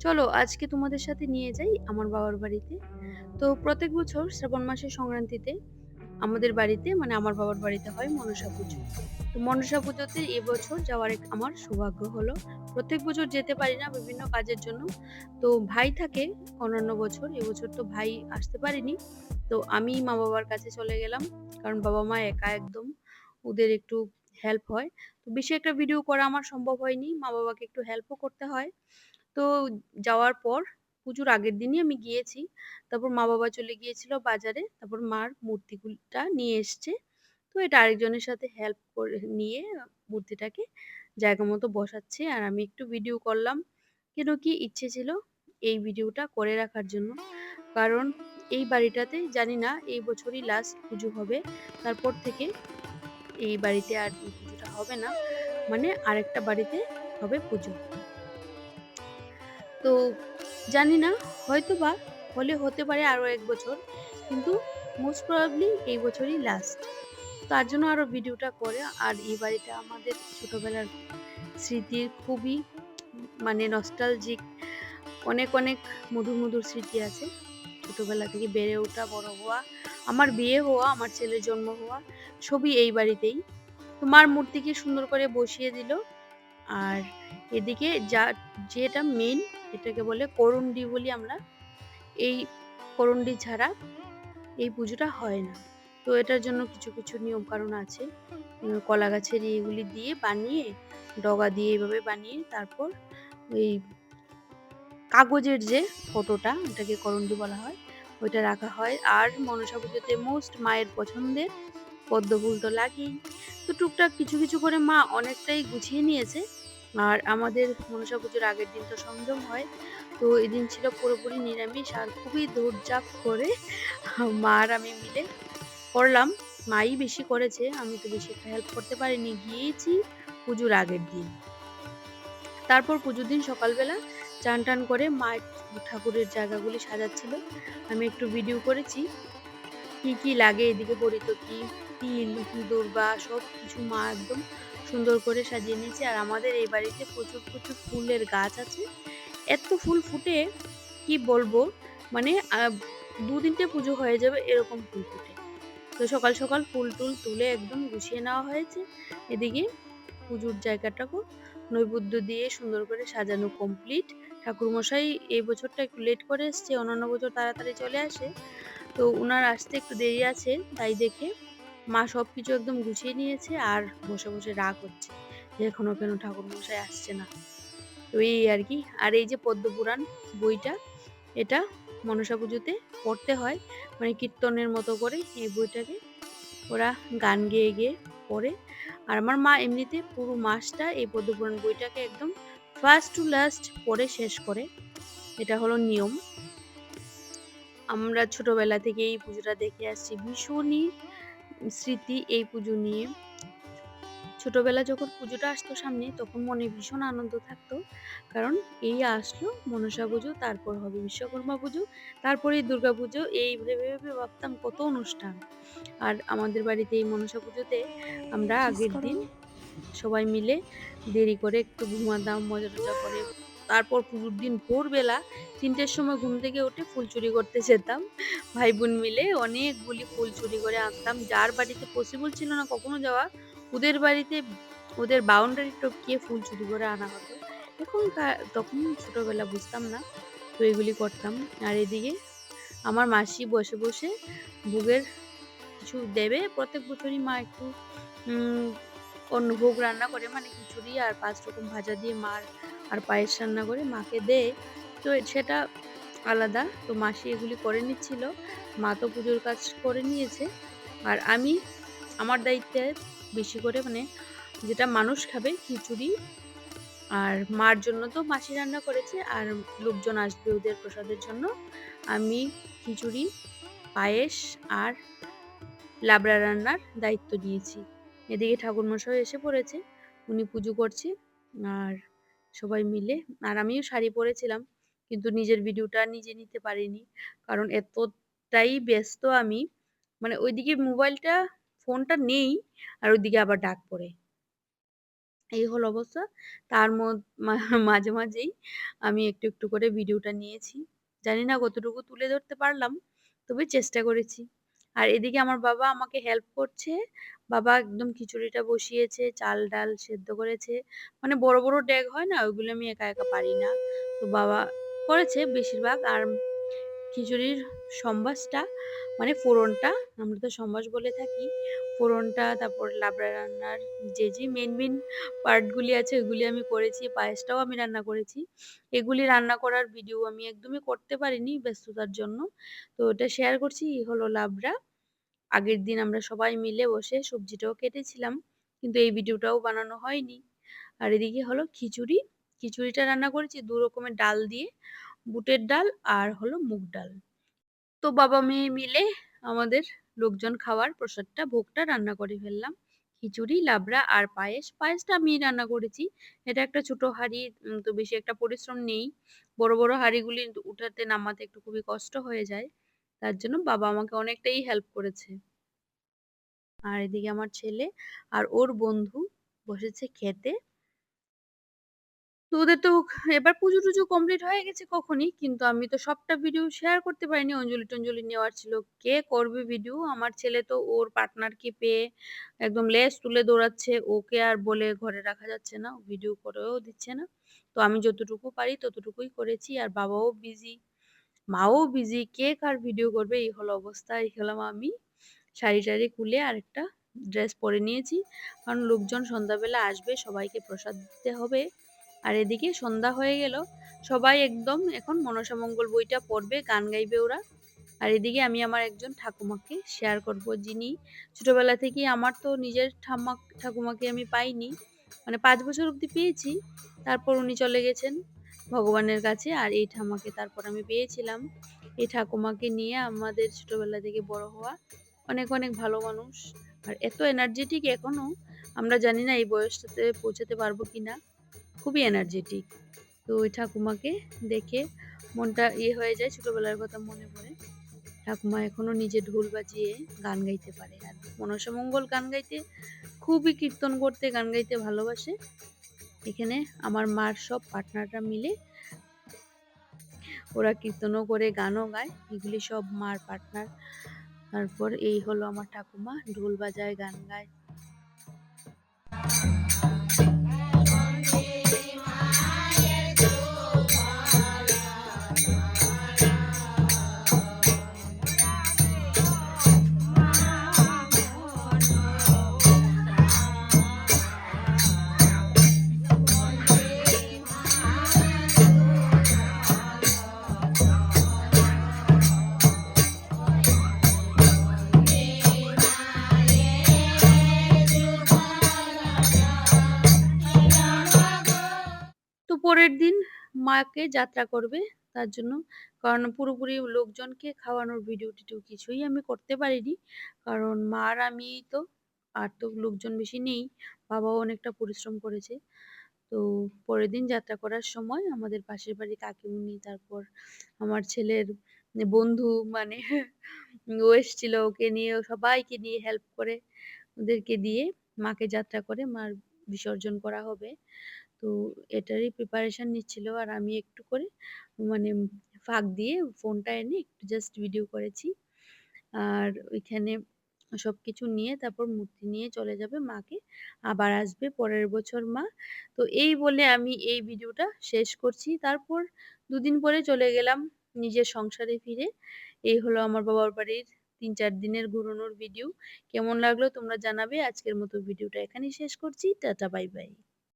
চলো আজকে তোমাদের সাথে নিয়ে যাই আমার বাবার বাড়িতে। তো প্রত্যেক বছর শ্রাবণ মাসের সংক্রান্তিতে আমাদের বাড়িতে মানে আমার বাবার বাড়িতে হয় মনসা পুজো। তো মনসা পুজোতে এবছর যাওয়ার আমার সৌভাগ্য হলো। প্রত্যেক বছর যেতে পারি না বিভিন্ন কাজের জন্য। তো ভাই থাকে অন্যান্য বছর, এবছর তো ভাই আসতে পারেনি। তো আমি মা বাবার কাছে চলে গেলাম, কারণ বাবা মা একা একদম, ওদের একটু হেল্প হয়। তো বেশি একটা ভিডিও করা আমার সম্ভব হয়নি, মা বাবাকে একটু হেল্পও করতে হয়। তো যাওয়ার পর পুজোর আগের দিনই আমি গিয়েছি। তারপর মা বাবা চলে গিয়েছিল বাজারে, তারপর মার মূর্তিটা নিয়ে এসছে। তো এটা আরেকজনের সাথে হেল্প করে নিয়ে মূর্তিটাকে জায়গা মতো বসাচ্ছে, আর আমি একটু ভিডিও করলাম। কেন কি ইচ্ছে ছিল এই ভিডিওটা করে রাখার জন্য, কারণ এই বাড়িটাতে জানি না এই বছরই লাস্ট পুজো হবে। তারপর থেকে এই বাড়িতে আর এই পুজোটা হবে না, মানে আরেকটা বাড়িতে হবে পুজো। তো জানি না, হয়তোবা হলে হতে পারে আরো ১ বছর, কিন্তু মোস্ট প্রবাবলি এই বছরই লাস্ট। তার জন্য আরো ভিডিওটা করে। আর এই বাড়িটা আমাদের ছোটবেলার স্মৃতির খুবই মানে নস্টালজিক, অনেক অনেক মধুর মধুর স্মৃতি আছে। ছোটবেলা থেকে বেড়ে ওঠা, বড় হওয়া, আমার বিয়ে হওয়া, আমার ছেলের জন্ম হওয়া, সবই এই বাড়িতেই। তো মার মূর্তিকে সুন্দর করে বসিয়ে দিল। আর এদিকে যেটা মেইন, এটাকে বলে করুন্ডি বলি আমরা। এই করুন্ডি ছাড়া এই পুজোটা হয় না। তো এটার জন্য কিছু কিছু নিয়ম কানুন আছে। কলা গাছের এগুলি দিয়ে বানিয়ে, ডগা দিয়ে এইভাবে বানিয়ে, তারপর ওই কাগজের যে ফটোটা, ওটাকে করুন্ডি বলা হয়, ওইটা রাখা হয়। আর মনসা পুজোতে মোস্ট মায়ের পছন্দের পদ্ম ফুল তো লাগেই। তো টুকটাক কিছু কিছু করে মা অনেকটাই গুছিয়ে নিয়েছে। আর আমাদের মনসা পুজোর আগের দিন তো সংযম হয়। তো এদিন ছিল পুরোপুরি নিরামিষ, আর খুবই দৌড়ঝাঁপ করে মা আর আমি মিলে করলাম। মাই বেশি করেছে, আমি তো বেশি একটা হেল্প করতে পারিনি, গিয়েছি পুজোর আগের দিন। তারপর পুজোর দিন সকালবেলা চান টান করে মা ঠাকুরের জায়গাগুলি সাজাচ্ছিল, আমি একটু ভিডিও করেছি। কি কি লাগে এদিকে বড়িতকি, তিল, দূর্বা সব কিছু মা একদম সুন্দর করে সাজিয়ে নিয়েছে। আর আমাদের এই বাড়িতে প্রচুর প্রচুর ফুলের গাছ আছে, এত ফুল ফুটে কি বলবো, মানে ২-৩টে পুজো হয়ে যাবে এরকম ফুল ফুটে। তো সকাল সকাল ফুল টুল তুলে একদম গুছিয়ে নেওয়া হয়েছে। এদিকে পুজোর জায়গাটাকেও নৈবেদ্য দিয়ে সুন্দর করে সাজানো কমপ্লিট। ঠাকুরমশাই এই বছরটা একটু লেট করে এসছে, অন্যান্য বছর তাড়াতাড়ি চলে আসে। তো উনার আসতে একটু দেরি আছে, তাই দেখে মা সবকিছু একদম গুছিয়ে নিয়েছে। আর বসে বসে রাগ হচ্ছে যে এখনো কেন ঠাকুরমশাই আসছে না। তো এই আর কি। আর এই যে পদ্মপুরাণ বইটা, এটা মনসা পুজোতে পড়তে হয়, মানে কীর্তনের মতো করে এই বইটাকে ওরা গান গেয়ে গেয়ে পড়ে। আর আমার মা এমনিতে পুরো মাসটা এই পদ্মপুরাণ বইটাকে একদম ফার্স্ট টু লাস্ট পড়ে শেষ করে, এটা হলো নিয়ম। আমরা ছোটবেলা থেকে এই পুজোটা দেখে আসছি, ভীষণই স্মৃতি এই পুজো নিয়ে। ছোটবেলা যখন পুজোটা আসতো সামনে, তখন মনে ভীষণ আনন্দ থাকতো, কারণ এই আসলো মনসা পুজো, তারপর হবে বিশ্বকর্মা পুজো, তারপরেই দুর্গা পুজো, এই ভেবে ভেবে ভাবতাম কত অনুষ্ঠান। আর আমাদের বাড়িতে এই মনসা পুজোতে আমরা আগের দিন সবাই মিলে দেরি করে একটু ঘুমাতাম, মজা টজা করে। তারপর পুজোর দিন ভোরবেলা ৩টের সময় ঘুম থেকে উঠে ফুল চুরি করতে যেতাম। ভাই বোন মিলে অনেকগুলি ফুল চুরি করে আনতাম। যার বাড়িতে পসিবল ছিল না কখনো যাওয়া, ওদের বাড়িতে ওদের বাউন্ডারি টপকিয়ে ফুল চুরি করে আনা হতো। তখন ছোটবেলা বুঝতাম না, তো এগুলি করতাম। আর এদিকে আমার মাসি বসে বসে ভোগের কিছু দেবে। প্রত্যেক বছরই মা একটু উম অন্য ভোগ রান্না করে, মানে খিচুড়ি আর ৫ রকম ভাজা দিয়ে মার আর পায়েস রান্না করে মাকে দেয়। তো সেটা আলাদা। তো মাসি এগুলি করে নিচ্ছিল। মা তো পুজোর কাজ করে নিয়েছে। আর আমি আমার দায়িত্বে বেশি করে, মানে যেটা মানুষ খাবে খিচুড়ি, আর মার জন্য তো মাসি রান্না করেছে, আর লোকজন আসবে ওদের প্রসাদের জন্য আমি খিচুড়ি, পায়েস আর লাবড়া রান্নার দায়িত্ব দিয়েছি। এদিকে ঠাকুরমশাই এসে পড়েছে, উনি পুজো করছে। আর সবাই মিলে, আর আমিও শাড়ি পরেছিলাম, কিন্তু নিজের ভিডিওটা নিজে নিতে পারিনি, কারণ এতটাই ব্যস্ত আমি, মানে ওইদিকে মোবাইলটা ফোনটা নেই, আর ওইদিকে আবার ডাক পড়ে। এই হলো অবস্থা। তার মাঝে, মাঝেই আমি একটু, একটু করে ভিডিওটা নিয়েছি। জানি না কতটুকু তুলে ধরতে পারলাম, তবে চেষ্টা করেছি। আর এদিকে আমার বাবা আমাকে হেল্প করছে। বাবা একদম খিচুড়িটা বসিয়েছে, চাল-ডাল সেদ্ধ করেছে। মানে বড়, বড় ডেগ হয় না? ওইগুলো আমি একা, একা পারি না। তো বাবা করেছে বেশিরভাগ। আর খিচুড়ির সম্বাসটা মানে ফোড়নটা, আমরা তো সম্বাস বলে থাকি। ফোড়নটা, তারপর লাবড়া রান্নার যে মেইন, মেইন পার্ট গুলি আছে ওইগুলি আমি করেছি। পায়েসটাও আমি রান্না করেছি। এগুলি রান্না করার ভিডিও আমি একদমই করতে পারিনি ব্যস্ততার জন্য। তো ওটা শেয়ার করছি। এই হলো লাবড়া। আগের দিন আমরা সবাই মিলে বসে সবজিটাও কেটেছিলাম। কিন্তু এই ভিডিওটাও বানানো হয়নি। আর এদিকে হলো খিচুড়ি। খিচুড়িটা রান্না করেছি ২ রকমের ডাল দিয়ে। বুটের ডাল আর হলো মুগ ডাল। তো বাবা-মেয়ে মিলে আমাদের লোকজন খাওয়ার প্রসাদটা ভোগটা রান্না করে ফেললাম। খিচুড়ি, লাবড়া আর পায়েস। পায়েসটা আমিই রান্না করেছি। এটা একটা ছোট হাঁড়ি, তো বেশি একটা পরিশ্রম নেই। বড়, বড় হাঁড়িগুলি উঠাতে নামাতে একটু খুবই কষ্ট হয়ে যায়। তার জন্য বাবা আমাকে অনেকটাই হেল্প করেছে। আর এদিকে আমার ছেলে আর ওর বন্ধু বসেছে খেতে। তো ওদের তো এবার পুজো-টুজো কমপ্লিট হয়ে গেছে কখনই। কিন্তু আমি তো সবটা ভিডিও শেয়ার করতে পারিনি। অঞ্জলি-টঞ্জলি নেওয়ার ছিল। কে করবে ভিডিও? আমার ছেলে তো ওর পার্টনারকে পেয়ে একদম লেজ তুলে দৌড়াচ্ছে। ওকে আর বলে ঘরে রাখা যাচ্ছে না। ভিডিও করেও দিচ্ছে না। তো আমি যতটুকু পারি ততটুকুই করেছি। আর বাবাও বিজি, মাও বিজি। কে কার ভিডিও করবে? এই হলো অবস্থা। এই হলাম আমি। শাড়ি-টাড়ি খুলে আরেকটা ড্রেস পরে নিয়েছি। কারণ লোকজন সন্ধ্যাবেলা আসবে, সবাইকে প্রসাদ দিতে হবে। আর এদিকে সন্ধ্যা হয়ে গেল। সবাই একদম এখন মনসামঙ্গল বইটা পড়বে, গান গাইবে ওরা। আর এদিকে আমি আমার একজন ঠাকুমাকে শেয়ার করব, যিনি ছোটবেলা থেকেই, আমার তো নিজের ঠাকুমাকে আমি পাইনি। মানে ৫ বছর অবধি পেয়েছি। তারপর উনি চলে গেছেন ভগবানের কাছে। আর এই ঠাম্মাকে তারপর আমি পেয়েছিলাম। এই ঠাকুমাকে নিয়ে আমাদের ছোটবেলা থেকে বড় হওয়া। অনেক, অনেক ভালো মানুষ। আর এত এনার্জেটিক এখনো। আমরা জানি না এই বয়সটাতে পৌঁছাতে পারবো কিনা। খুবই এনার্জেটিক। তো ওই ঠাকুমাকে দেখে মনটা হয়ে যায়, ছোটবেলার কথা মনে পড়ে। ঠাকুমা এখনো নিজে ঢোল বাজিয়ে গান গাইতে পারে। আর মনসামঙ্গল গান গাইতে, খুবই কীর্তন করতে, গান গাইতে ভালোবাসে। এখানে আমার মার সব পার্টনাররা মিলে ওরা কীর্তনও করে, গানও গায়। এগুলি সব মার পার্টনার। তারপর এই হলো আমার ঠাকুমা, ঢোল বাজায়, গান গায়। তো পরের দিন মাকে যাত্রা করবে, তার জন্য, কারণ পুরোপুরি লোকজনকে খাওয়ানোর ভিডিও-টিডিও কিছুই আমি করতে পারিনি। কারণ মা আর আমিই তো, আর তো লোকজন বেশি নেই। বাবাও অনেকটা পরিশ্রম করেছে। তো পরের দিন যাত্রা করার সময় আমাদের পাশের বাড়ির কাকিমুনি, তারপর আমার ছেলের বন্ধু, মানে ও এসেছিল, ওকে নিয়ে, সবাইকে নিয়ে হেল্প করে, ওদেরকে দিয়ে মাকে যাত্রা করে মার বিসর্জন করা হবে। তো এটারই প্রিপারেশন নিচ্ছিল। আর আমি একটু করে মানে ফাঁক দিয়ে ফোনটা এনে একটু জাস্ট ভিডিও করেছি। আর ওইখানে সবকিছু নিয়ে তারপর মূর্তি নিয়ে চলে যাবে মাকে। আবার আসবে পরের বছর মা। তো এই বলে আমি এই ভিডিওটা শেষ করছি। তারপর ২ দিন পরে চলে গেলাম নিজের সংসারে ফিরে। এই হলো আমার বাবার বাড়ির ৩-৪ দিনের ঘুরানোর ভিডিও। কেমন লাগলো তোমরা জানাবে। আজকের মতো ভিডিওটা এখানেই শেষ করছি। Tata, bye bye.